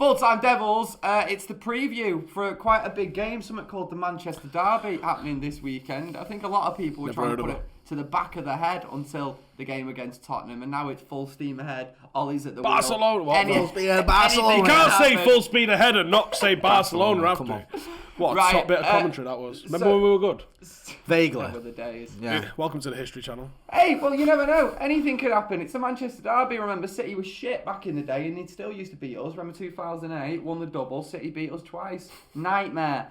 Full-Time Devils, it's the preview for quite a big game, something called the Manchester Derby happening this weekend. I think a lot of people were trying to put it to the back of the head until the game against Tottenham, and now it's full steam ahead. Ollie's at the Barcelona, wheel. full speed ahead, Barcelona. You can't say full speed ahead and not say Barcelona after. Come on. What a top bit of commentary that was. Remember when we were good? Vaguely. Over the days. Yeah. Welcome to the History Channel. Hey, well, you never know. Anything could happen. It's the Manchester Derby. Remember, City was shit back in the day, and they still used to beat us. Remember 2008, won the double. City beat us twice. Nightmare.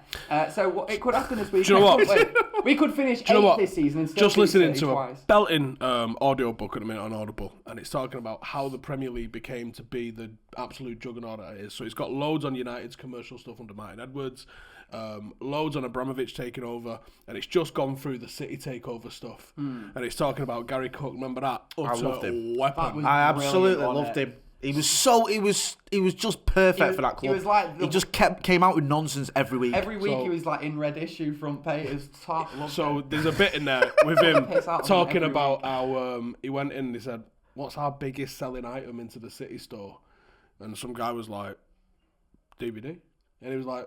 So it could happen this week. Do you know what? We could finish 8th this season and still just listening City to twice. A belting audio book at the minute on Audible, and it's talking about how the Premier League became to be the absolute juggernaut it is. So it's got loads on United's commercial stuff under Martin Edwards, loads on Abramovich taking over, and it's just gone through the City takeover stuff. And it's talking about Gary Cook. Remember that? I loved him. Weapon. I absolutely loved him. He was just perfect for that club. He was like he just came out with nonsense every week. Every week he was like in red issue front page. It was top. So there's a bit in there with him talking about how he went in and he said, "What's our biggest selling item into the City store?" And some guy was like, "DVD," and he was like,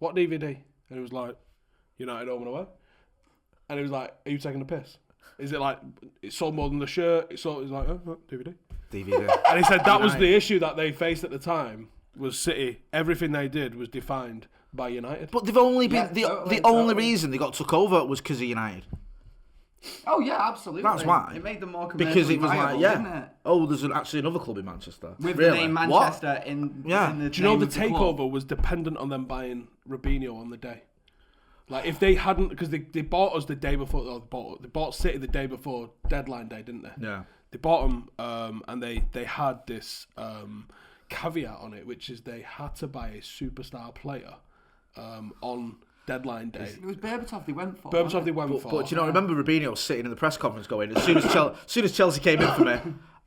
"What DVD?" And he was like, "United Home and Away." And he was like, "Are you taking a piss? Is it like it sold more than the shirt? It sold." He's like, "Oh, no, DVD." And he said that was the issue that they faced at the time was City. Everything they did was defined by United. But they've only been the only reason they got took over was because of United. Oh yeah, absolutely. That's why. It made them more commercially because it was viable, didn't it? Oh, there's actually another club in Manchester with the name Manchester in the Do you know the takeover was dependent on them buying Robinho on the day? Like if they hadn't, because they bought us the day before. They bought City the day before deadline day, didn't they? Yeah. They bought them, and they had this caveat on it, which is they had to buy a superstar player on deadline day. It was Berbatov they went for. But do you know, remember Robinho sitting in the press conference going, as soon as Chelsea came in for me,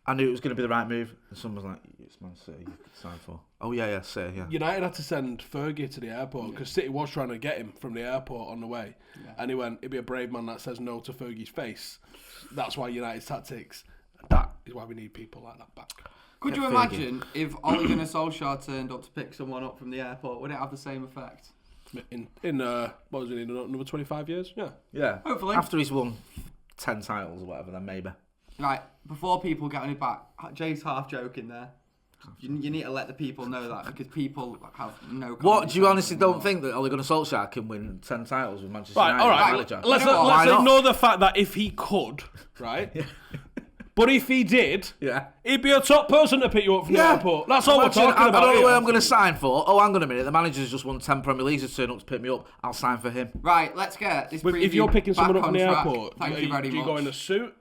I knew it was going to be the right move. And someone was like, "It's Man City, you could sign for." Oh yeah, City, yeah. United had to send Fergie to the airport because City was trying to get him from the airport on the way, and he went, "It'd be a brave man that says no to Fergie's face." That's why United's tactics. That is why we need people like that back. Could you imagine if Ole Gunnar Solskjaer turned up to pick someone up from the airport? Would it have the same effect? In what was it, another 25 years? Yeah. Hopefully. After he's won 10 titles or whatever, then maybe. Right, before people get on his back, Jay's half joking there. You need to let the people know that because people have no. What, do you honestly don't think that Ole Gunnar Solskjaer can win 10 titles with Manchester United? All right, manager? Let's ignore the fact that if he could, right? But if he did, he'd be a top person to pick you up from the airport. That's all we're talking about. I don't know where I'm going to sign for. Oh, hang on a minute. The manager's just won 10 Premier Leagues to turn up to pick me up. I'll sign for him. Right, let's get this preview. If you're picking someone up from the airport, Thank you very much. Do you go in a suit?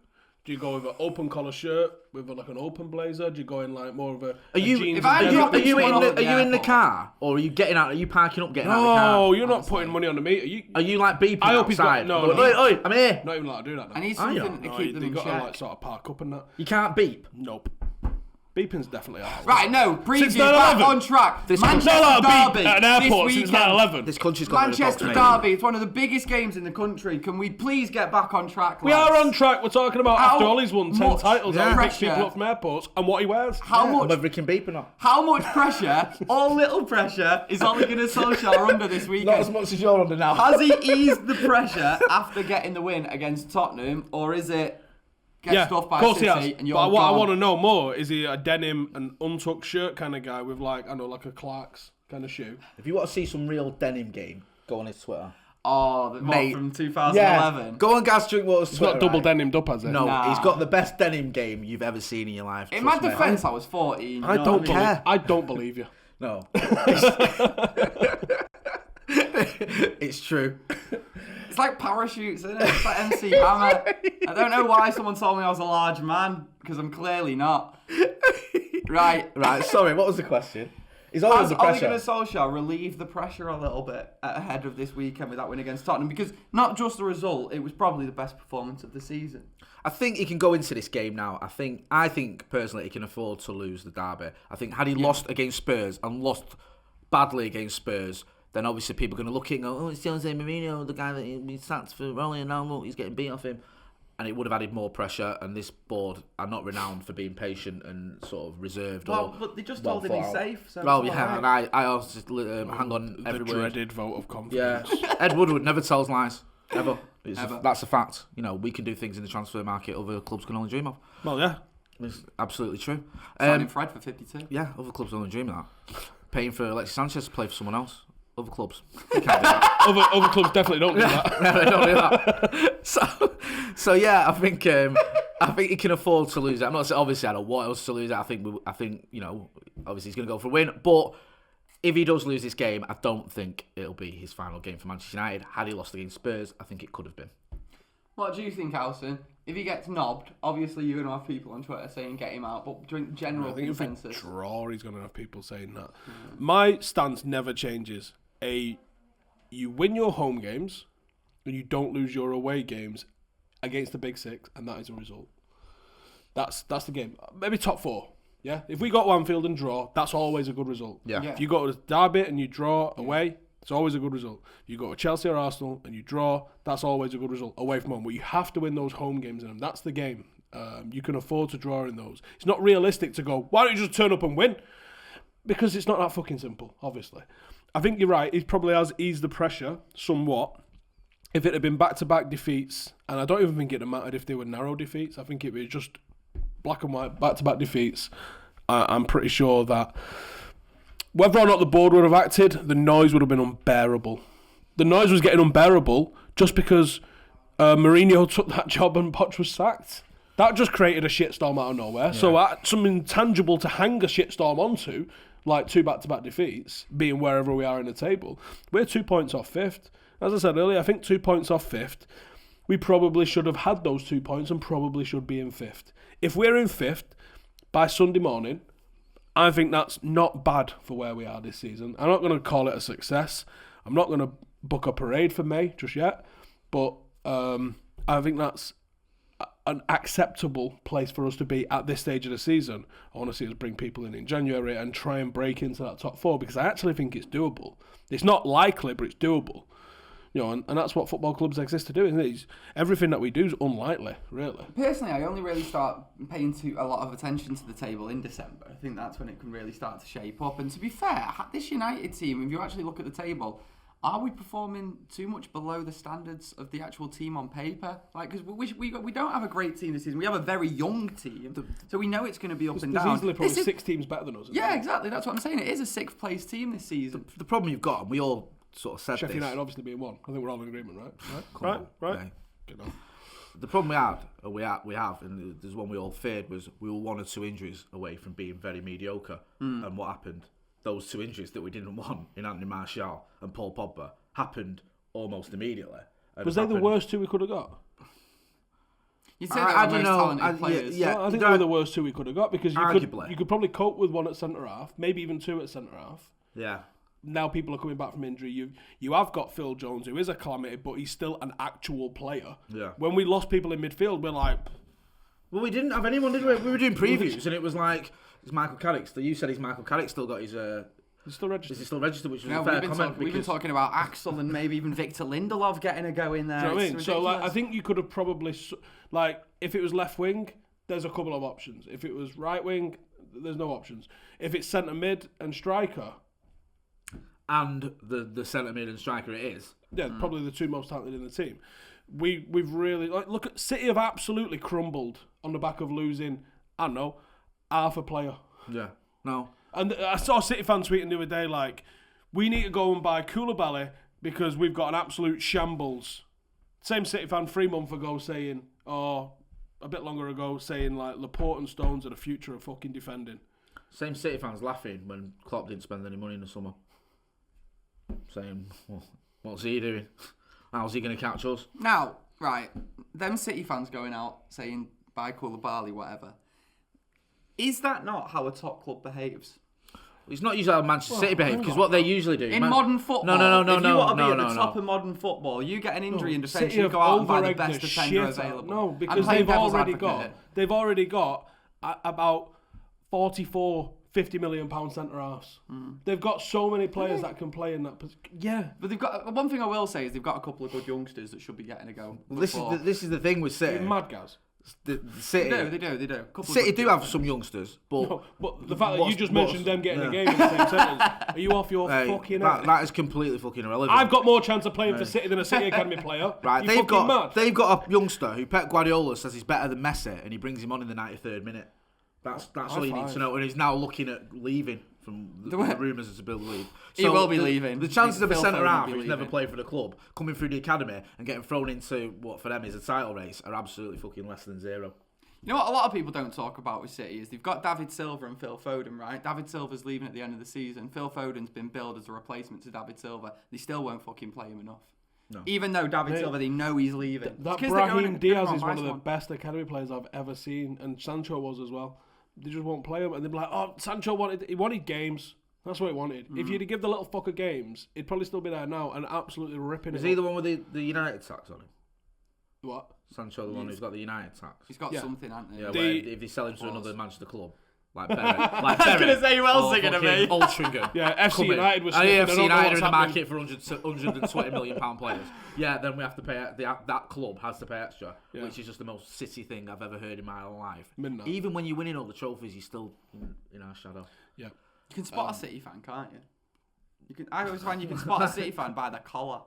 Do you go with an open collar shirt with like an open blazer? Do you go in like more of a jeans? Are you in the car or are you getting out? Are you parking up, getting out of the car? No, you're not putting money on the meter. Are you like beeping I hope outside? he's got, no, Oi, I'm here. Not even allowed to do that. I need something to keep them in check. You've got to like sort of park up and that. You can't beep? Nope. Beeping's definitely out. Right, no, preview back on track. Manchester Derby at an airport since 9/11. This country's got Manchester Derby. It's one of the biggest games in the country. Can we please get back on track? We are on track. We're talking about after Ollie's won 10 titles, how he picks people up from airports and what he wears. Whether he can beep or not. How much pressure, all little pressure, is Ole Gunnar Solskjaer under this weekend? Not as much as you're under now. Has he eased the pressure after getting the win against Tottenham, or is it stuff by City and you're But what gone? I want to know more is he a denim and untucked shirt kind of guy with like a Clark's kind of shoe? If you want to see some real denim game, go on his Twitter. Oh, the one from 2011. Yeah. Go on Gaz Drinkwater's Twitter. It's not double denimed up, has it? No, he's got the best denim game you've ever seen in your life. In my defence, I was 14. I don't care. I don't believe you. No. It's true. It's like parachutes, isn't it? It's like MC Hammer. I don't know why someone told me I was a large man, because I'm clearly not. Right. Sorry, what was the question? He's always the pressure. Has Ole Gunnar Solskjaer relieved the pressure a little bit ahead of this weekend with that win against Tottenham? Because not just the result, it was probably the best performance of the season. I think he can go into this game now. I think personally he can afford to lose the derby. I think had he lost against Spurs and lost badly against Spurs, then obviously people are going to look at it and go, oh, it's Jose Mourinho, the guy that we sacked for Rolling, and now look, he's getting beat off him. and it would have added more pressure. And this board are not renowned for being patient and sort of reserved. But they just told him he's safe. So well, yeah, and I also hang on every the word. dreaded vote of confidence. Yeah, Ed Woodward never tells lies ever. That's a fact. We can do things in the transfer market other clubs can only dream of. Well, yeah, it's absolutely true. Signing Fred for 52. Yeah, other clubs only dream of that. Paying for Alexis Sanchez to play for someone else. Other clubs. They can't do that. other clubs definitely don't do that. No, they don't do that. So yeah, I think he can afford to lose it. I'm not saying obviously I don't want us to lose it. I think obviously he's going to go for a win. But if he does lose this game, I don't think it'll be his final game for Manchester United. Had he lost against Spurs, I think it could have been. What do you think, Howson? If he gets knobbed, obviously you're going to have people on Twitter saying get him out, but during general consensus... If he draw, he's going to have people saying that. My stance never changes. You win your home games, and you don't lose your away games against the Big Six, and that is a result. That's the game. Maybe top 4. Yeah? If we got Anfield and draw, that's always a good result. Yeah. If you go to Derby and you draw away... It's always a good result. If you go to Chelsea or Arsenal and you draw, that's always a good result away from home. But you have to win those home games in them. That's the game. You can afford to draw in those. It's not realistic to go, why don't you just turn up and win? Because it's not that fucking simple, obviously. I think you're right. He probably has eased the pressure somewhat. If it had been back-to-back defeats, and I don't even think it would have mattered if they were narrow defeats. I think it was just black and white, back-to-back defeats. I'm pretty sure that... Whether or not the board would have acted, the noise would have been unbearable. The noise was getting unbearable just because Mourinho took that job and Poch was sacked. That just created a shitstorm out of nowhere. Yeah. So something tangible to hang a shitstorm onto, like 2 back-to-back defeats, being wherever we are in the table. We're 2 points off 5th. As I said earlier, I think 2 points off 5th. We probably should have had those 2 points and probably should be in 5th. If we're in 5th by Sunday morning, I think that's not bad for where we are this season. I'm not going to call it a success. I'm not going to book a parade for May just yet. But I think that's an acceptable place for us to be at this stage of the season. I want to see us bring people in January and try and break into that top 4 because I actually think it's doable. It's not likely, but it's doable. And that's what football clubs exist to do, isn't it? Everything that we do is unlikely, really. Personally, I only really start paying a lot of attention to the table in December. I think that's when it can really start to shape up. And to be fair, this United team, if you actually look at the table, are we performing too much below the standards of the actual team on paper? Because we don't have a great team this season. We have a very young team, so we know it's going to be up and down. There's easily probably 6 teams better than us. Yeah, exactly. That's what I'm saying. It is a 6th place team this season. The problem you've got, and we all sort of said Sheffield this. United obviously being 1. I think we're all in agreement, right? Right. Good enough. The problem we have, and there's one we all feared, was we were 1 or 2 injuries away from being very mediocre. And what happened? Those 2 injuries that we didn't want in Anthony Martial and Paul Pogba happened almost immediately. Was they the worst 2 we could have got? You said I don't know. Players. Yeah, I think they were the worst 2 we could have got because you could probably cope with 1 at centre half, maybe even 2 at centre half. Yeah. Now people are coming back from injury. You have got Phil Jones, who is a calamity, but he's still an actual player. Yeah. When we lost people in midfield, we're like... Well, we didn't have anyone, did we? We were doing previews, and it was like, it's Michael Carrick. You said he's Michael Carrick still got his... He's still registered. Is he still registered, which was a fair comment. We've been talking about Axel and maybe even Victor Lindelof getting a go in there. Do you know what I mean? So, I think you could have probably... if it was left wing, there's a couple of options. If it was right wing, there's no options. If it's centre mid and striker... And the centre mid and striker it is. Yeah, probably the 2 most talented in the team. We've really... look at City have absolutely crumbled on the back of losing, I don't know, half a player. Yeah, no. And I saw a City fan tweeting the other day, we need to go and buy Koulibaly because we've got an absolute shambles. Same City fan 3 months ago saying, a bit longer ago, saying, Laporte and Stones are the future of fucking defending. Same City fans laughing when Klopp didn't spend any money in the summer. Saying, what's he doing? How's he going to catch us? Now, right, them City fans going out saying, buy Koulibaly, whatever. Is that not how a top club behaves? It's not usually how Manchester City behave, because what they usually do... In modern football, no, if you want to be at the top of modern football, you get an injury in defence, you go out and buy the best defender available. No, because they've already got about 44 £50 million centre halves. They've got so many players that can play in that position. Yeah, but they've got one thing I will say is they've got a couple of good youngsters that should be getting a go. Well, this is the thing with City. Mad Gaz. The City. They do. City do have some youngsters, but no, but the fact that you just mentioned them getting a game in the same sentence, are you off your fucking head? That is completely fucking irrelevant. I've got more chance of playing for City than a City academy player. Right, they've got a youngster who Pep Guardiola says is better than Messi, and he brings him on in the 93rd minute. That's all you need to know, and he's now looking at leaving from the rumours to Bill leave. So he will be leaving. The chances of a centre half who's never played for the club coming through the academy and getting thrown into what for them is a title race are absolutely fucking less than zero. You know what a lot of people don't talk about with City is they've got David Silva and Phil Foden, right? David Silva's leaving at the end of the season. Phil Foden's been billed as a replacement to David Silva. They still won't fucking play him enough. No. Even though David Silva, they know he's leaving. That Brahim Diaz is one of the best academy players I've ever seen, and Sancho was as well. They just won't play him, and they'd be like, "Oh, Sancho wanted games. That's what he wanted. If you'd have given the little fucker games, he'd probably still be there now and absolutely ripping it." Is he the one with the United tax on him? What? Sancho, the one who's got the United tax. He's got something, hasn't he? Yeah, if they sell him to another Manchester club. Like Berry. I was going to say, who else are going to be? Altrincham. Yeah, FC United was FC United are in the market for £120 million players. Yeah, then we have to pay, that club has to pay extra, which is just the most City thing I've ever heard in my life. Midnight. Even when you're winning all the trophies, you're still in our shadow. Yeah. You can spot a City fan, can't you? I always find you can spot a City fan by their collar.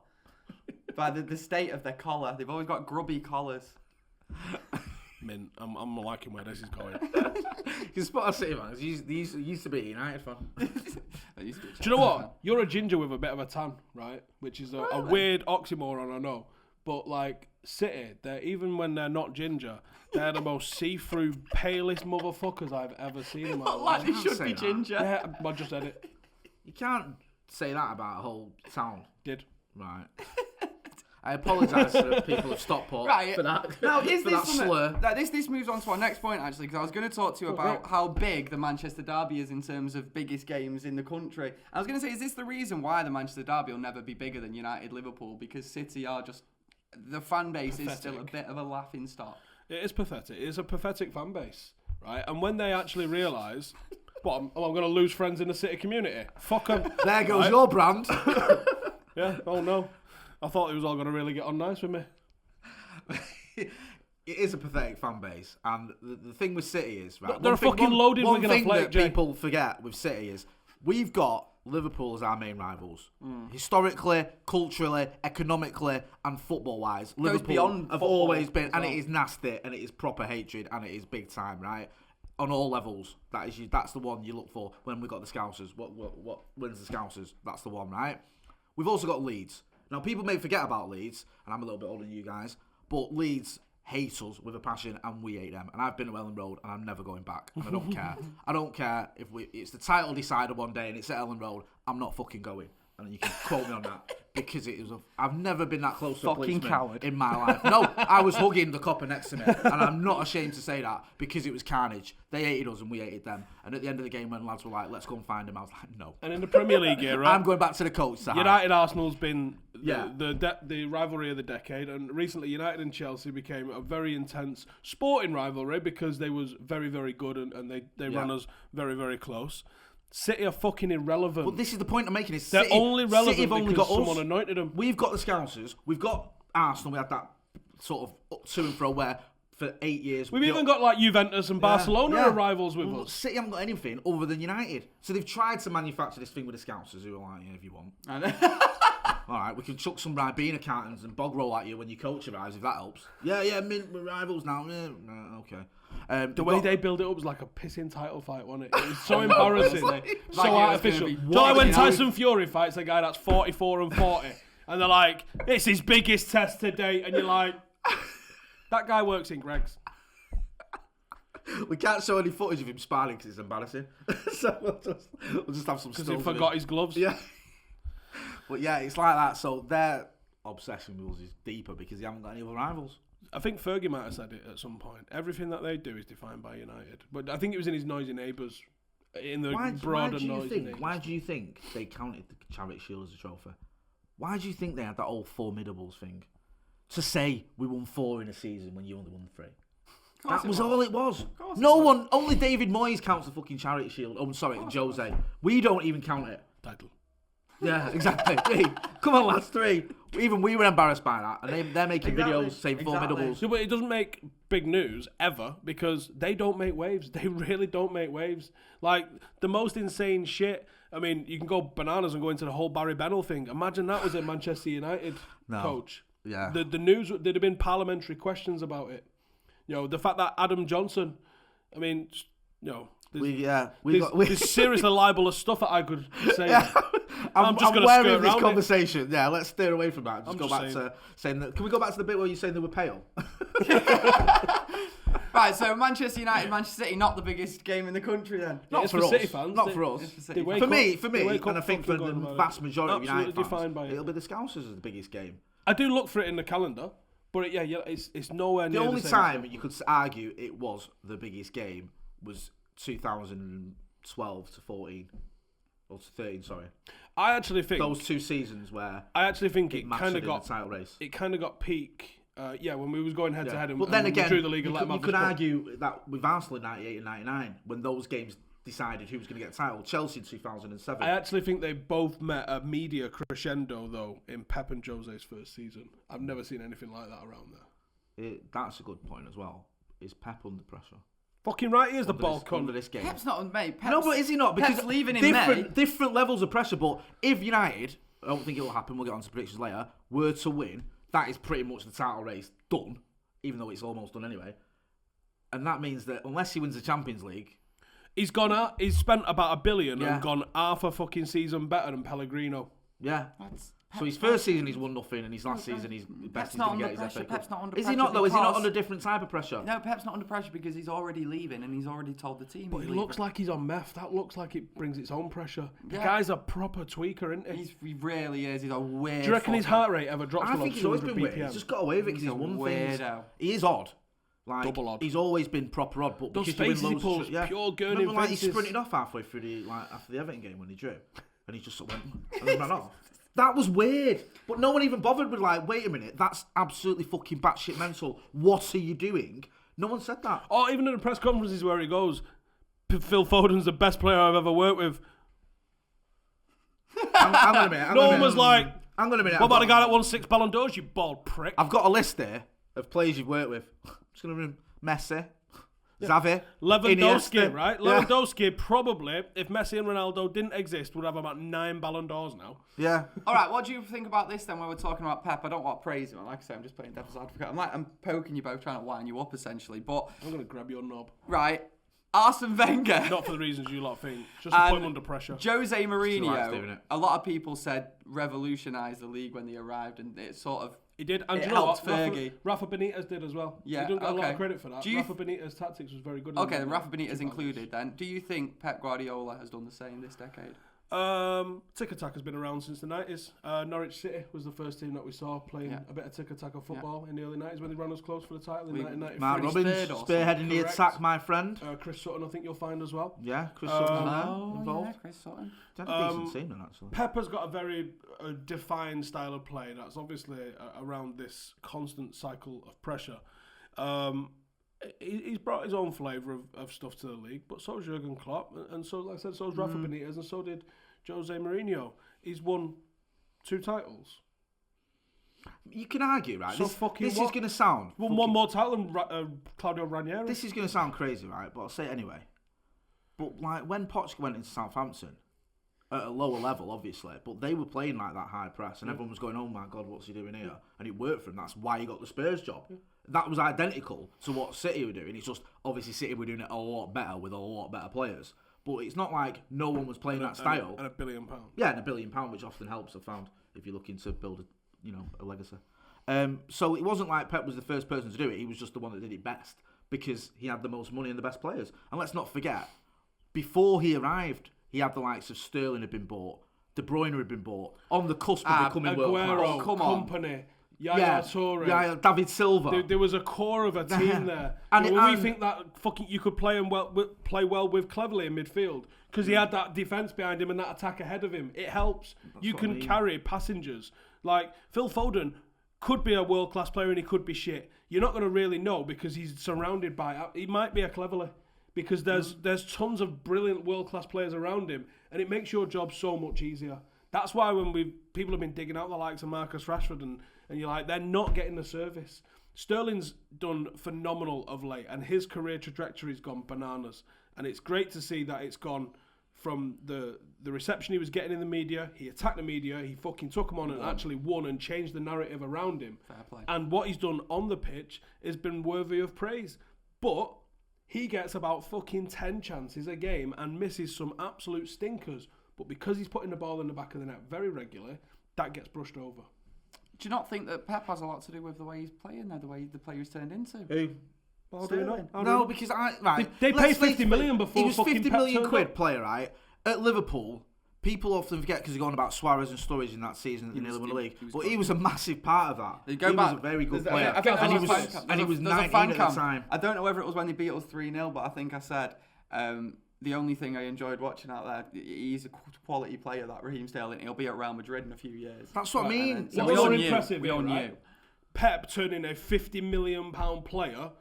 By the state of their collar. They've always got grubby collars. I'm liking where this is going. You can spot a City fan. These used to be a United fan. Do you know what? You're a ginger with a bit of a tan, right? Which is a weird oxymoron, I know. But like City, even when they're not ginger, they're the most see-through, palest motherfuckers I've ever seen in my life. Like they should be ginger. Yeah, I just said it. You can't say that about a whole town. Did. Right. I apologise to the people of Stockport for that. Now, is for that slur. This moves on to our next point, actually, because I was going to talk to you about how big the Manchester Derby is in terms of biggest games in the country. I was going to say, is this the reason why the Manchester Derby will never be bigger than United Liverpool? Because City are just... The fan base is still a bit of a laughing stock. It is pathetic. It is a pathetic fan base, right? And when they actually realise... What, I'm going to lose friends in the City community? Fuck them. There goes your brand. Yeah, oh no. I thought it was all going to really get on nice with me. It is a pathetic fan base, and the thing with City is, right? They're fucking loaded. One thing that people forget with City is we've got Liverpool as our main rivals. Historically, culturally, economically, and football-wise, Liverpool have always been, and it is nasty, and it is proper hatred, and it is big time, right? On all levels, that's the one you look for when we got the Scousers. What wins the Scousers? That's the one, right? We've also got Leeds. Now, people may forget about Leeds, and I'm a little bit older than you guys, but Leeds hate us with a passion, and we hate them. And I've been to Ellen Road, and I'm never going back. And I don't care. I don't care if it's the title decider one day, and it's at Ellen Road. I'm not fucking going. And you can quote me on that. Because I've never been that close to a policeman coward in my life. No, I was hugging the copper next to me, and I'm not ashamed to say that because it was carnage. They hated us and we hated them. And at the end of the game, when lads were like, "Let's go and find him," I was like, "No." And in the Premier League era, I'm going back to the coach side. United Arsenal's been the rivalry of the decade, and recently United and Chelsea became a very intense sporting rivalry because they was very, very good and they ran us very, very close. City are fucking irrelevant. But this is the point I'm making. They're only relevant City have only because got someone anointed them. We've got the Scousers. We've got Arsenal. We had that sort of to and fro where for 8 years. We've even got like Juventus and Barcelona are rivals with us. City haven't got anything other than United. So they've tried to manufacture this thing with the Scousers who are like, if you want. All right, we can chuck some Ribena cartons and bog roll at you when your coach arrives, if that helps. Yeah, we're rivals now. Yeah, okay. The way they build it up was like a pissing title fight, wasn't it? It was so embarrassing. So artificial. Like when Tyson Fury fights a guy that's 44 and 40, and they're like, it's his biggest test to date, and you're like, that guy works in Greg's. We can't show any footage of him sparring because it's embarrassing. So we'll just have some because he forgot his gloves. Yeah. But yeah, it's like that. So their obsession with us is deeper because they haven't got any other rivals. I think Fergie might have said it at some point. Everything that they do is defined by United. But I think it was in his Noisy Neighbours, in the broader Noisy Neighbours. Why do you think they counted the Charity Shield as a trophy? Why do you think they had that old formidables thing? To say we won 4 in a season when you only won 3. That was all it was. No one, only David Moyes counts the fucking Charity Shield. Oh, sorry, Jose. We don't even count it. Title. Yeah, exactly. Hey, come on, lads, 3. Even we were embarrassed by that, and they're making videos saying formidables. Yeah, but it doesn't make big news ever because they don't make waves. They really don't make waves. Like the most insane shit. I mean, you can go bananas and go into the whole Barry Bennell thing. Imagine that was a Manchester United coach. Yeah. The news, there'd have been parliamentary questions about it. You know, the fact that Adam Johnson, I mean, you know, there's seriously libelous stuff that I could say. Yeah. I'm just going to wary skirt of this around conversation. Yeah, let's steer away from that. Just go back to saying that. Can we go back to the bit where you're saying they were pale? Right, so Manchester United, Manchester City, not the biggest game in the country then. Not for us. City fans. Not for us. For me, and I think for the vast majority of United fans, it. It'll be the Scousers as the biggest game. I do look for it in the calendar, but it's nowhere near the only same time you could argue it was the biggest game was 2012 to 14. Or to 13, sorry. I actually think those 2 seasons where it kind of got the title race. It kind of got peak. When we was going head to head, but then again, drew the league and you could argue that with Arsenal in '98 and '99, when those games decided who was going to get a title, Chelsea in 2007. I actually think they both met a media crescendo though in Pep and Jose's first season. I've never seen anything like that around there. That's a good point as well. Is Pep under pressure? Fucking right, he is the ball under this game. Pep's not on May. No, but is he not? Because Pep's leaving in May. Different levels of pressure. But if United, I don't think it will happen. We'll get on to predictions later. Were to win, that is pretty much the title race done. Even though it's almost done anyway. And that means that unless he wins the Champions League, he's spent about $1 billion and gone half a fucking season better than Pellegrino. Yeah. So his first season he's won nothing, and his last season he's best he's going to get his FA Cup. Pep's not under pressure. Is he not though? Is he not under a different type of pressure? No, Pep's not under pressure because he's already leaving and he's already told the team. But he looks like he's on meth. That looks like it brings its own pressure. The guy's a proper tweaker, isn't he? He really is. He's a weird. Do you reckon his heart rate ever drops below 200 BPM? I think he's always been weird. He's just got away with it because he's won things. He is odd. Like, double odd. He's always been proper odd, but those because faces he pulls, pure gurning remember, faces. He sprinted off halfway through after the Everton game when he drew, and he just sort of went and then ran off. That was weird, but no one even bothered with like, wait a minute, that's absolutely fucking batshit mental. What are you doing? No one said that. Or even in the press conferences where he goes, Phil Foden's the best player I've ever worked with. Hang on a minute. No one was like, hang on a minute. What about the guy that won 6 Ballon d'Ors, you bald prick? I've got a list here of players you've worked with. I'm just going to run Messi, Xavi, Lewandowski, Iniesta. right? Yeah. Lewandowski probably, if Messi and Ronaldo didn't exist, would have about 9 Ballon d'Ors now. Yeah. All right, what do you think about this then when we're talking about Pep? I don't want to praise him. Like I say, I'm just playing devil's advocate. I'm poking you both, trying to wind you up essentially. But I'm going to grab your knob. Right. Arsene Wenger. Not for the reasons you lot think. Just to put him under pressure. Jose Mourinho, a lot of people said revolutionised the league when they arrived, and it sort of... He did, and it do you know helped what? Fergie. Rafa Benitez did as well. Yeah, he didn't get a lot of credit for that. Rafa Benitez's tactics was very good. Okay, then Rafa Benitez included then. Do you think Pep Guardiola has done the same this decade? Tic-tac has been around since the 90s. Norwich City was the first team that we saw playing a bit of tic-tac of football in the early 90s when they ran us close for the title in 1993. Mark Robbins spearheading the attack, my friend. Chris Sutton, I think you'll find as well. Yeah, Chris Sutton involved. Yeah, Chris Sutton. Decent team then, actually. Pep has got a very defined style of play that's obviously around this constant cycle of pressure. He's brought his own flavour of stuff to the league, but so has Jurgen Klopp, and so, like I said, so has Rafa Benitez, and so did Jose Mourinho. He's won 2 titles. You can argue, right? So this is going to sound... Won one more title than Claudio Ranieri. This is going to sound crazy, right? But I'll say it anyway. But like when Poch went into Southampton, at a lower level, obviously, but they were playing like that high press, and everyone was going, oh my God, what's he doing here? And it worked for him. That's why he got the Spurs job. That was identical to what City were doing. It's just, obviously, City were doing it a lot better with a lot better players. But it's not like no one was playing that style. And £1 billion. Yeah, and £1 billion, which often helps, I've found, if you're looking to build a legacy. So it wasn't like Pep was the first person to do it. He was just the one that did it best because he had the most money and the best players. And let's not forget, before he arrived, he had the likes of Sterling had been bought, De Bruyne had been bought, on the cusp of becoming world class. Company. Yaya Toure, David Silva. There was a core of a team there. And we think that you could play well with Cleverley in midfield because he had that defence behind him and that attack ahead of him. It helps. You can carry passengers. Like Phil Foden could be a world class player and he could be shit. you're not going to really know because he's surrounded by... He might be a Cleverley because there's tons of brilliant world-class players around him, and it makes your job so much easier. That's why when people have been digging out the likes of Marcus Rashford and you're like, they're not getting the service. Sterling's done phenomenal of late, and his career trajectory's gone bananas. And it's great to see that it's gone from the reception he was getting in the media. He attacked the media. He fucking took them on and actually won and changed the narrative around him. Fair play. And what he's done on the pitch has been worthy of praise. But he gets about fucking 10 chances a game and misses some absolute stinkers. But because he's putting the ball in the back of the net very regularly, that gets brushed over. Do you not think that Pep has a lot to do with the way he's playing there, the way the player he's turned into? Who? Well, do you know? No, because They paid 50 million before. He was 50 million quid up. player, right? At Liverpool, people often forget because they're going about Suarez and Sturridge in that season that they nearly won the league. But he was a massive part of that. He was a very good player. And he was 19 at the time. I don't know whether it was when they beat us 3-0, but I think I said the only thing I enjoyed watching out there, he's a quality player, that Raheem Sterling. He'll be at Real Madrid in a few years. That's what I mean. So we all knew. Pep turning a £50 million player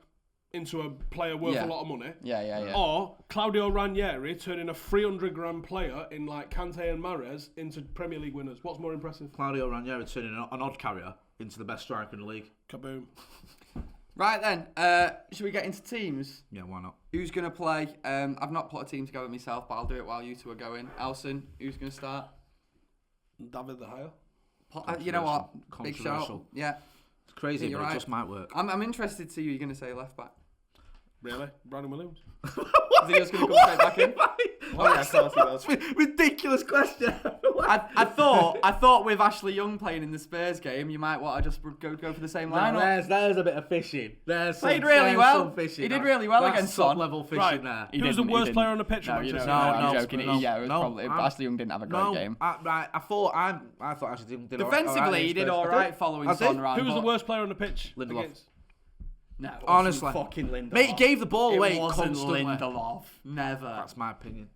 into a player worth a lot of money. Yeah. Or Claudio Ranieri turning a 300 grand player in like Kante and Mahrez into Premier League winners. What's more impressive? Claudio Ranieri turning an odd carrier into the best striker in the league. Kaboom. Right then, should we get into teams? Yeah, why not? Who's going to play? I've not put a team together myself, but I'll do it while you two are going. Elson, who's going to start? David De Gea. You know what? Big shout. Yeah. It's crazy, Yeah, but right. it just might work. I'm interested to see who you're going to say left back. Really? Brandon Williams? Is he just going to come straight back in? Oh, yeah, of course he will. Ridiculous question. I thought with Ashley Young playing in the Spurs game, you might want to just go for the same lineup. There's a bit of fishing. Played really well. He did really well against Son. Top-level fishing Right. there. Who was the worst player on the pitch? No, I'm joking. Yeah, it was probably Ashley Young didn't have a great game. I thought Ashley did Defensively, he did all right following Son around. Who was the worst player on the pitch? Lindelof. No, honestly, fucking Lindelof. Mate, he gave the ball away constantly. constantly. Lindelof, never. That's my opinion.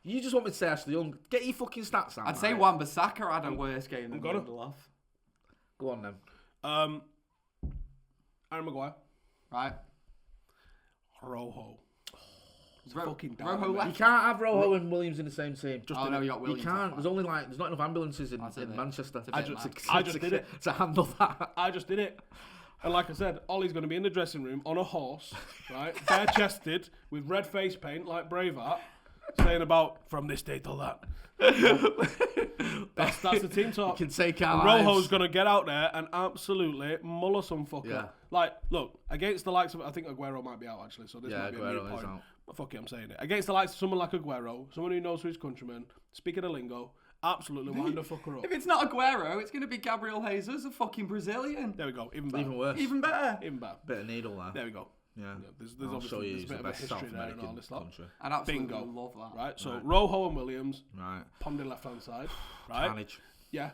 You just want me to say Ashley Young. Get your fucking stats out. I'd say Wan-Bissaka had a worse game than Lindelof. Go on then. Aaron Maguire. Right. Rojo. Rojo You can't have Rojo and Williams in the same team. No, you got Williams. You can't. There's not enough ambulances in Manchester. I just did it to handle that. I just did it. And like I said, Ollie's going to be in the dressing room on a horse, right, bare-chested, with red face paint like Braveheart, saying about from this day till that. That's the team talk. You can take our Rojo's going to get out there and absolutely muller some fucker. Yeah. Like, look, against the likes of, I think Aguero might be out actually, so this might be a new point. Out. But fuck it, I'm saying it. Against the likes of someone like Aguero, someone who knows who his countrymen, speaking the lingo, absolutely wind the fucker up. If it's not Aguero, it's going to be Gabriel Jesus, a fucking Brazilian. There we go. Even better. Even worse. Even better. Even better. Bit of needle there. There we go. Yeah. There's I'll obviously show you there's a bit of a history there and all this lot. I'd absolutely Bingo. love that. Right, so Rojo and Williams, Right. Pond in left-hand side. Right? Manage. Yeah.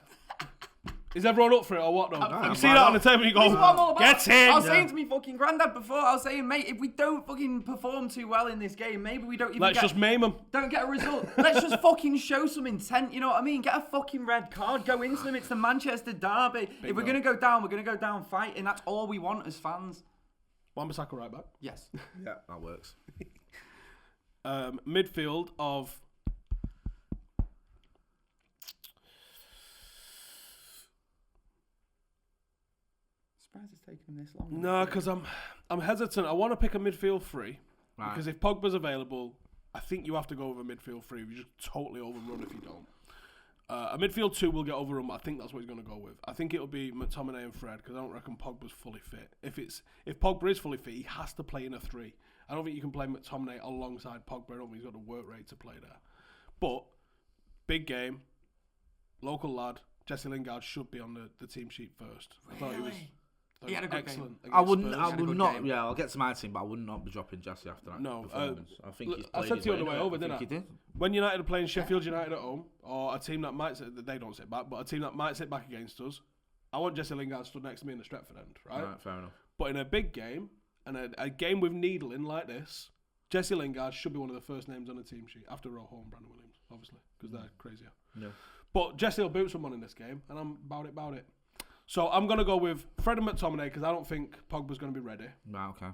Is everyone up for it or what? No. No, You see that on the table and you go, This is what I'm all about. get in! I was saying to me fucking granddad before, I was saying, mate, if we don't fucking perform too well in this game, maybe we don't even Let's just maim them. don't get a result. Let's just fucking show some intent, you know what I mean? Get a fucking red card, go into them, it's the Manchester derby. If we're going to go down, we're going to go down fighting. That's all we want as fans. Wan-Bissaka right back. Yes. Yeah, that works. Midfield of... Surprised it's taken him this long. No, because I'm hesitant. I want to pick a midfield three. Right. Because if Pogba's available, I think you have to go with a midfield three. You just totally overrun if you don't. A midfield two will get overrun, but I think that's what he's going to go with. I think it'll be McTominay and Fred, because I don't reckon Pogba's fully fit. If Pogba is fully fit, he has to play in a three. I don't think you can play McTominay alongside Pogba. I don't think he's got the work rate to play there. But, big game, local lad, Jesse Lingard should be on the team sheet first. I thought he was... He had a good excellent. I would good not. game. Yeah, I'll get to my team, but I would not be dropping Jesse after that. No, performance. I think he's I played said his to you on the way way over, didn't I? think he did. When United are playing Sheffield United at home, or a team that might sit, they don't sit back, but a team that might sit back against us, I want Jesse Lingard stood next to me in the Stretford end, right? Right, fair enough. But in a big game and a game with needling like this, Jesse Lingard should be one of the first names on the team sheet after Rojo and Brandon Williams, obviously, because they're crazier. Yeah. But Jesse will boot someone in this game, and I'm about it. So I'm going to go with Fred and McTominay because I don't think Pogba's going to be ready. Right, okay.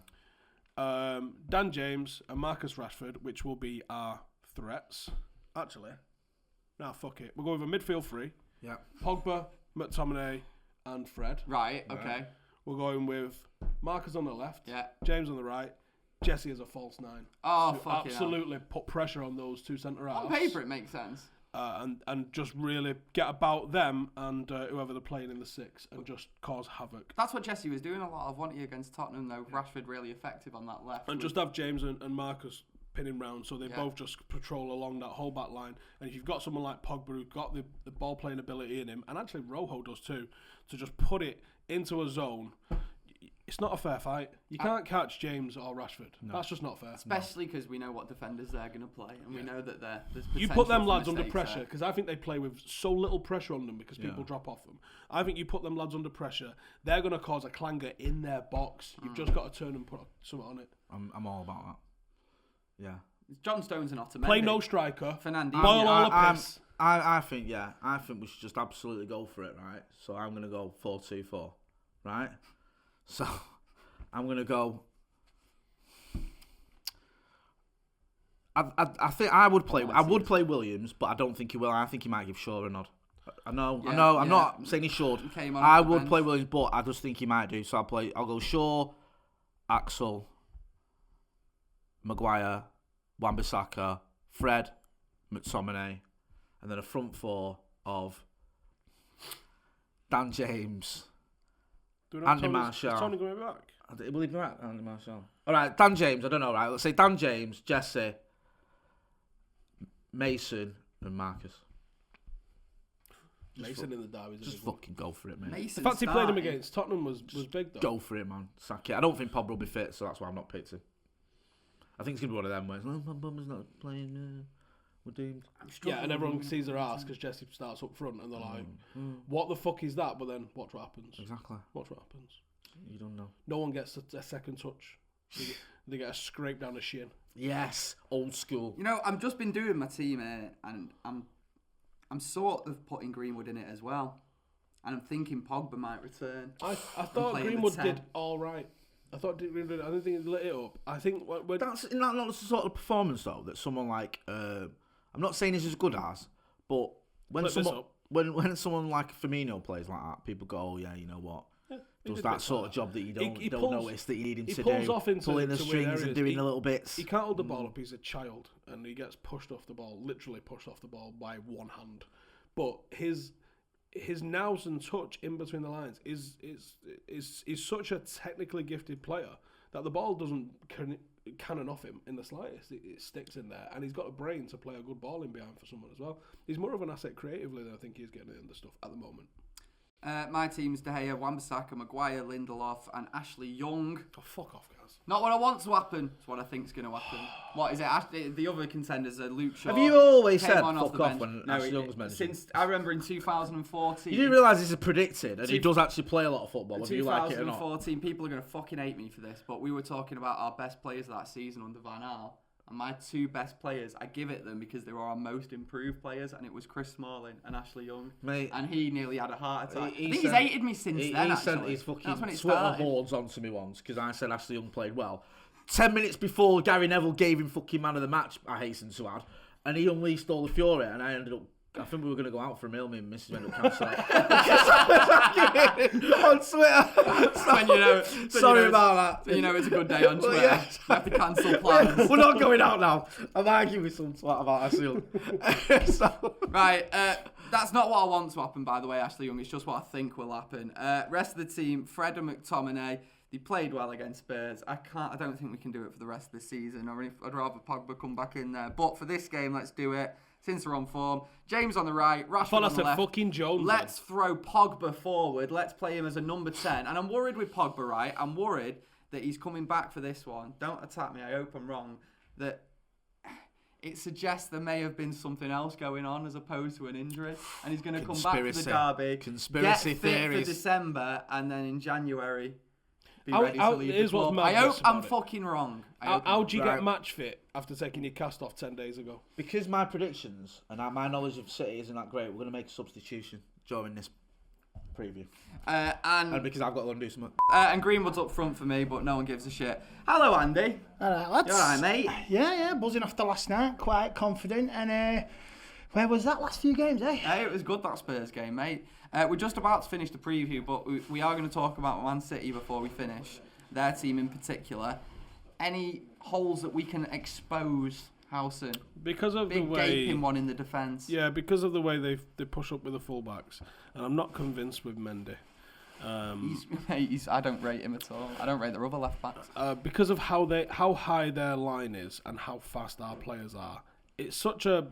Dan James and Marcus Rashford, which will be our threats. Actually, fuck it. We'll go with a midfield three. Yeah. Pogba, McTominay, and Fred. Right, okay. We're going with Marcus on the left. Yeah. James on the right. Jesse as a false 9. Oh, to fuck it. absolutely put pressure on those two centre-halves. On paper, it makes sense. And just really get about them and whoever they're playing in the 6 and just cause havoc. That's what Jesse was doing a lot of, wasn't he, against Tottenham, though. Rashford really effective on that left. And just have James and Marcus pinning round so they both just patrol along that whole back line. And if you've got someone like Pogba who's got the ball playing ability in him, and actually Rojo does too, to just put it into a zone, it's not a fair fight. You can't catch James or Rashford. No. That's just not fair. Especially because we know what defenders they're going to play, and we know that there's potential. You put them lads for under pressure, because I think they play with so little pressure on them because people drop off them. I think you put them lads under pressure, they're going to cause a clanger in their box. You've just got to turn and put something on it. I'm all about that. Yeah. John Stones and Otamendi. Play no striker. Fernandinho. Boil all the piss. I think we should just absolutely go for it, right? So I'm going to go 4-2-4, right? So I'm going to go... I think I would play Williams, but I don't think he will. I think he might give Shaw a nod. I know. I'm not saying he should. I would play Williams, but I just think he might do. So I'll go Shaw, Axel, Maguire, Wan-Bissaka, Fred, McTominay, and then a front 4 of Dan James, Andy Martial. Is Tony going to be back? Will he be back, Andy Martial? All right, Dan James. I don't know. Right, let's say Dan James, Jesse, Mason, and Marcus. Mason in the derby. Just fucking go for it, mate. Mason the fact he played him against Tottenham was big, though. Go for it, man. Sack it. I don't think Pogba will be fit, so that's why I'm not picked him. I think it's going to be one of them where my bum's not playing, we're doomed. Yeah, and everyone sees their ass because Jesse starts up front and they're like, what the fuck is that? But then watch what happens. Exactly. Watch what happens. You don't know. No one gets a second touch. They get a scrape down the shin. Yes, old school. You know, I've just been doing my team here, and I'm sort of putting Greenwood in it as well. And I'm thinking Pogba might return. I thought Greenwood did all right. I don't think he lit it up. I think that's not the sort of performance though that someone like I'm not saying he's as good as, but when someone like Firmino plays like that, people go, oh yeah, you know what? Does that sort of job that you don't notice that you need him to do. He pulls off into pulling the strings and doing the little bits. He can't hold the ball up. He's a child, and he gets pushed off the ball, literally pushed off the ball by one hand. But his nous and touch in between the lines is such a technically gifted player that the ball doesn't cannon off him in the slightest. It sticks in there, and he's got a brain to play a good ball in behind for someone as well. He's more of an asset creatively than I think he's getting in the stuff at the moment. My team's De Gea, Wan-Bissaka, Maguire, Lindelof, and Ashley Young. Oh, fuck off, guys. Not what I want to happen. It's what I think's going to happen. What is it? The other contenders are Luke Shaw. Have you always said fuck off when Ashley Young's mentioned? Since I remember in 2014. You do realise this is predicted, and he does actually play a lot of football, whether you like it or not. 2014, people are going to fucking hate me for this, but we were talking about our best players of that season under Van Gaal. And my two best players, I give it them because they were our most improved players, and it was Chris Smalling and Ashley Young. Mate, and he nearly had a heart attack. I think he's hated me since then, He sent his fucking Twitter boards onto me once because I said Ashley Young played well. 10 minutes before Gary Neville gave him fucking man of the match, I hasten to add, and he unleashed all the fury, and I ended up... I think we were going to go out for a meal, me and Mrs. ended up cancelling on Twitter. Sorry about that. So you know it's a good day on Twitter. Yeah. We have to cancel plans. We're not going out now. I'm arguing with some twat about Ashley Young. Right, that's not what I want to happen, by the way, Ashley Young. It's just what I think will happen. Rest of the team, Fred and McTominay. They played well against Spurs. I don't think we can do it for the rest of the season. I'd rather Pogba come back in there. But for this game, let's do it. Since we're on form, James on the right, Rashford on the left. Fucking Jones. Let's throw Pogba forward. Let's play him as a number 10. And I'm worried with Pogba, right? I'm worried that he's coming back for this one. Don't attack me. I hope I'm wrong. That it suggests there may have been something else going on as opposed to an injury, and he's going to come back for the derby. Conspiracy theories. Get fit for December, and then in January. Be ready to leave the club. I hope I'm fucking wrong. How'd you get match fit after taking your cast off 10 days ago? Because my predictions and my knowledge of City isn't that great, we're going to make a substitution during this preview. And because I've got to go and do something. And Greenwood's up front for me, but no one gives a shit. Hello, Andy. All right, lads. You all right, mate? Yeah, buzzing after last night, quite confident. And where was that last few games, eh? Hey, it was good, that Spurs game, mate. We're just about to finish the preview, but we are going to talk about Man City before we finish, their team in particular. Any holes that we can expose, Howson? Because of Big the way... gaping one in the defence. Yeah, because of the way they push up with the fullbacks. And I'm not convinced with Mendy. I don't rate him at all. I don't rate the other left backs. Because of how high their line is and how fast our players are, it's such a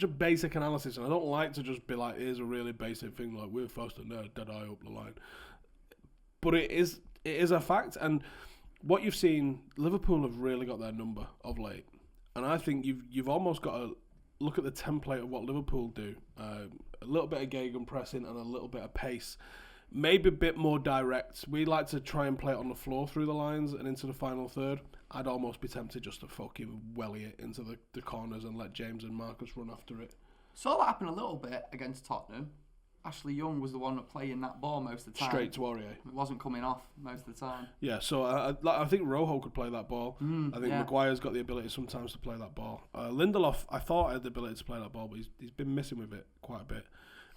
basic analysis, and I don't like to just be like, here's a really basic thing like we're fast and they're dead eye up the line. But it is a fact, and what you've seen, Liverpool have really got their number of late, and I think you've almost got to look at the template of what Liverpool do. A little bit of gegenpressing and a little bit of pace. Maybe a bit more direct. We like to try and play it on the floor through the lines and into the final third. I'd almost be tempted just to fucking welly it into the corners and let James and Marcus run after it. Saw that happen a little bit against Tottenham. Ashley Young was the one playing that ball most of the time. Straight to Aurier. It wasn't coming off most of the time. Yeah, so I think Rojo could play that ball. I think Maguire's got the ability sometimes to play that ball. Lindelof, I thought had the ability to play that ball, but he's been missing with it quite a bit.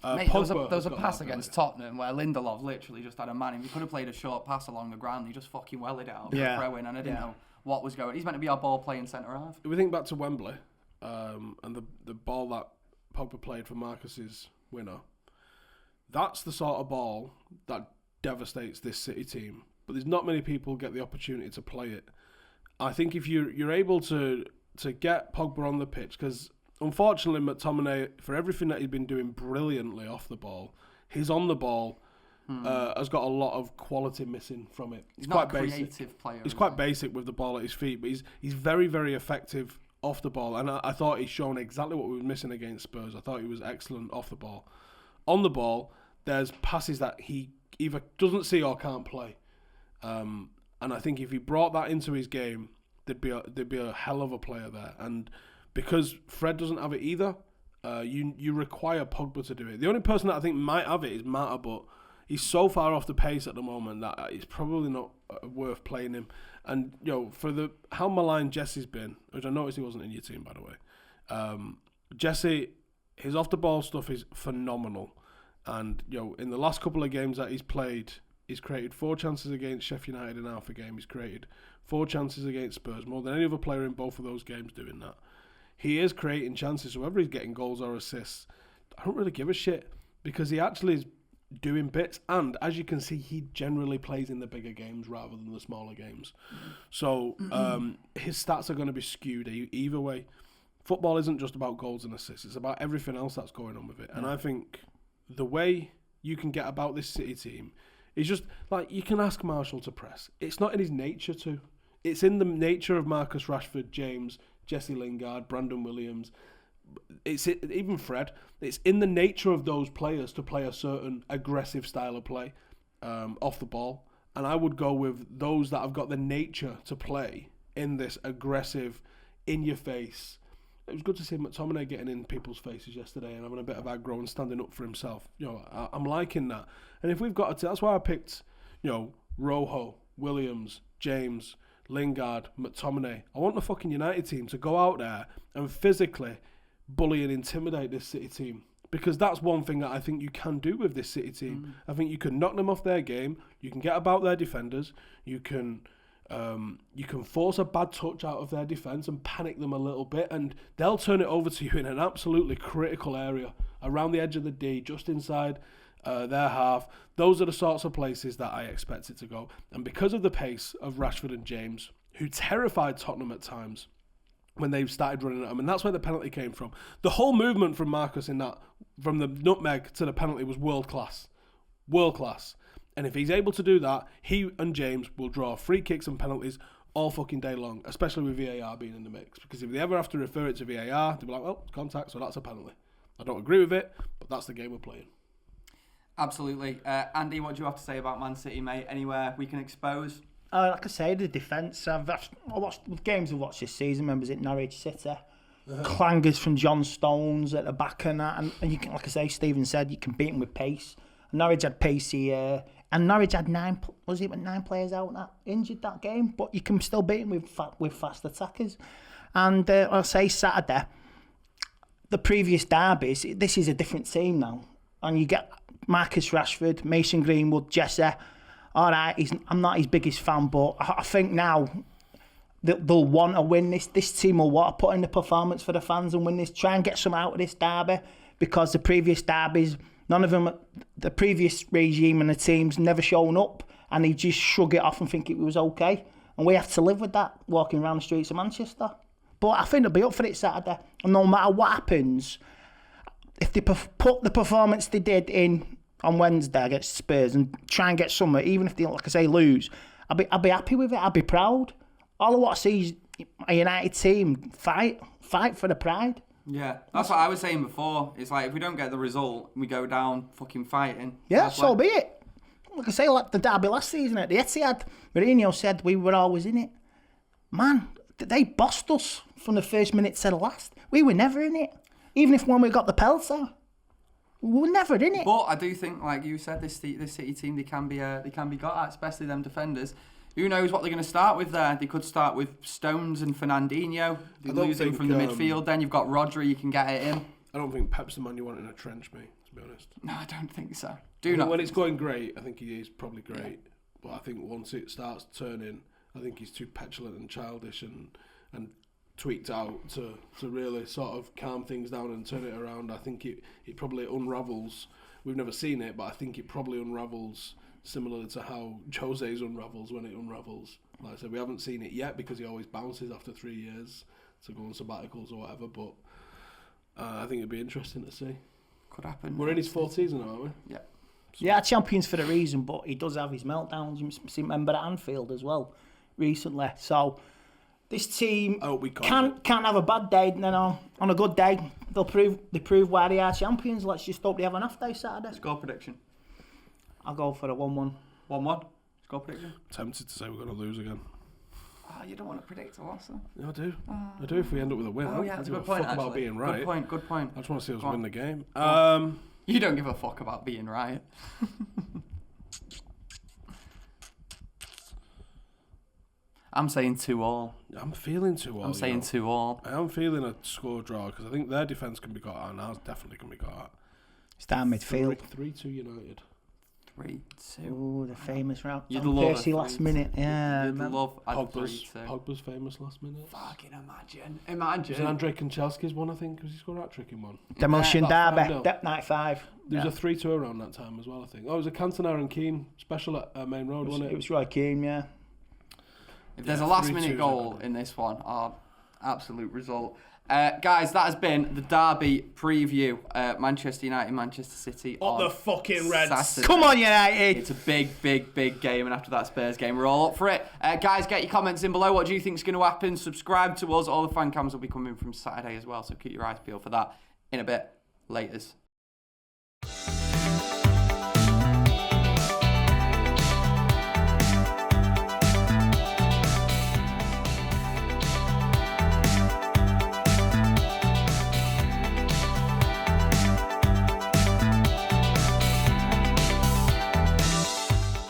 Mate, there was a pass against Tottenham where Lindelof literally just had a man. He could have played a short pass along the ground. He just fucking wellied it out for a throw in, and I didn't know what was going. He's meant to be our ball playing centre half. If we think back to Wembley, and the ball that Pogba played for Marcus's winner, that's the sort of ball that devastates this City team. But there's not many people get the opportunity to play it. I think if you're able to get Pogba on the pitch, because unfortunately, McTominay, for everything that he's been doing brilliantly off the ball, he's on the ball has got a lot of quality missing from it. He's not a creative player. He's quite basic with the ball at his feet, but he's very, very effective off the ball. And I thought he's shown exactly what we were missing against Spurs. I thought he was excellent off the ball. On the ball, there's passes that he either doesn't see or can't play. And I think if he brought that into his game, there'd be a hell of a player there. And because Fred doesn't have it either, you require Pogba to do it. The only person that I think might have it is Mata, but he's so far off the pace at the moment that it's probably not worth playing him. And for how maligned Jesse's been, which I noticed he wasn't in your team by the way. Jesse, his off the ball stuff is phenomenal, and in the last couple of games that he's played, he's created 4 chances against Sheffield United in half a game. He's created 4 chances against Spurs, more than any other player in both of those games doing that. He is creating chances, so whether he's getting goals or assists, I don't really give a shit, because he actually is doing bits, and as you can see, he generally plays in the bigger games rather than the smaller games. So his stats are going to be skewed either way. Football isn't just about goals and assists, it's about everything else that's going on with it. And I think the way you can get about this City team is just, like, you can ask Marshall to press. It's not in his nature to. It's in the nature of Marcus Rashford, James, Jesse Lingard, Brandon Williams, even Fred. It's in the nature of those players to play a certain aggressive style of play off the ball. And I would go with those that have got the nature to play in this aggressive, in-your-face. It was good to see McTominay getting in people's faces yesterday and having a bit of aggro and standing up for himself. I'm liking that. And if we've got that's why I picked, Rojo, Williams, James, Lingard, McTominay. I want the fucking United team to go out there and physically bully and intimidate this City team, because that's one thing that I think you can do with this City team. I think you can knock them off their game. You can get about their defenders. You can force a bad touch out of their defence and panic them a little bit, and they'll turn it over to you in an absolutely critical area around the edge of the D, just inside their half. Those are the sorts of places that I expect it to go. And because of the pace of Rashford and James, who terrified Tottenham at times when they started running at them, and that's where the penalty came from. The whole movement from Marcus in that, from the nutmeg to the penalty, was world class. World class. And if he's able to do that, he and James will draw free kicks and penalties all fucking day long, especially with VAR being in the mix. Because if they ever have to refer it to VAR, they'll be like, well, contact, so that's a penalty. I don't agree with it, but that's the game we're playing. Absolutely. Andy, what do you have to say about Man City, mate? Anywhere we can expose? Like I say, the defence. I watched games I've watched this season. Remember, it Norwich City? Clangers from John Stones at the back and that. And you can, like I say, Stephen said, you can beat them with pace. Norwich had pacey, and Norwich had 9 players out that injured that game, but you can still beat them with fast attackers. And I'll say Saturday, the previous derbies, this is a different team now, and you get Marcus Rashford, Mason Greenwood, Jesse. All right, I'm not his biggest fan, but I think now they'll want to win this. This team will want to put in the performance for the fans and win this. Try and get some out of this derby, because the previous derbies, none of them, the previous regime and the teams never shown up, and they just shrug it off and think it was okay. And we have to live with that, walking around the streets of Manchester. But I think they'll be up for it Saturday. And no matter what happens, if they put the performance they did in on Wednesday against Spurs and try and get somewhere, even if they, like I say, lose, I'll be happy with it. I'll be proud. All I want to see is a United team fight for the pride. Yeah, that's what I was saying before. It's like, if we don't get the result, we go down fucking fighting. Yeah, so be it. Like I say, like the derby last season at the Etihad, Mourinho said we were always in it. Man, they bossed us from the first minute to the last. We were never in it. Even if when we got the pelter, we were never in it. But I do think, like you said, this City team, they can be got at, especially them defenders. Who knows what they're going to start with there? They could start with Stones and Fernandinho. They're losing from the midfield. Then you've got Rodri, you can get it in. I don't think Pep's the man you want in a trench, me, to be honest. No, I don't think so. When it's going great, I think he is probably great. Yeah. But I think once it starts turning, I think he's too petulant and childish and tweaked out to really sort of calm things down and turn it around. I think it probably unravels. We've never seen it, but I think it probably unravels similar to how Jose's unravels when it unravels. Like I said, we haven't seen it yet because he always bounces after 3 years to go on sabbaticals or whatever, but I think it'd be interesting to see. Could happen. We're in his 4th season now, aren't we? Yeah. So. Yeah, champions for a reason, but he does have his meltdowns. You remember at Anfield as well recently. So this team can't have a bad day, and then on a good day they prove why they are champions. Let's just hope they have an off day Saturday. Score prediction. I'll go for a 1-1. 1-1? Score prediction? Tempted to say we're going to lose again. Oh, you don't want to predict a loss, though? Yeah, I do. I do if we end up with a win. Oh, yeah, that's a good point, actually. About being right. Good point. I just want to see us win the game. You don't give a fuck about being right. I'm saying 2-2. I'm feeling 2-2. I'm saying 2-2. I am feeling a score draw because I think their defence can be got at and ours definitely can be got at. It's down midfield. 3-2 United. 3-2. Oh, the famous route. You'd love Percy last minute. Yeah. You'd love Pogba's famous last minute. Fucking imagine. It was Andrei Kanchelski's one, I think, because he scored a hat-trick in one. Demolition Derby, Dep 95. There was a 3-2 around that time as well, I think. Oh, it was a Cantona and Keane special at Main Road, wasn't it? It was Roy Keane, yeah. If there's a last-minute goal in this one, absolute result. Guys, that has been the Derby preview. Manchester United, Manchester City. Up the fucking Reds. Saturday. Come on, United. It's a big game, and after that Spurs game, we're all up for it. Guys, get your comments in below. What do you think is going to happen? Subscribe to us. All the fan cams will be coming from Saturday as well, so keep your eyes peeled for that. In a bit. Laters.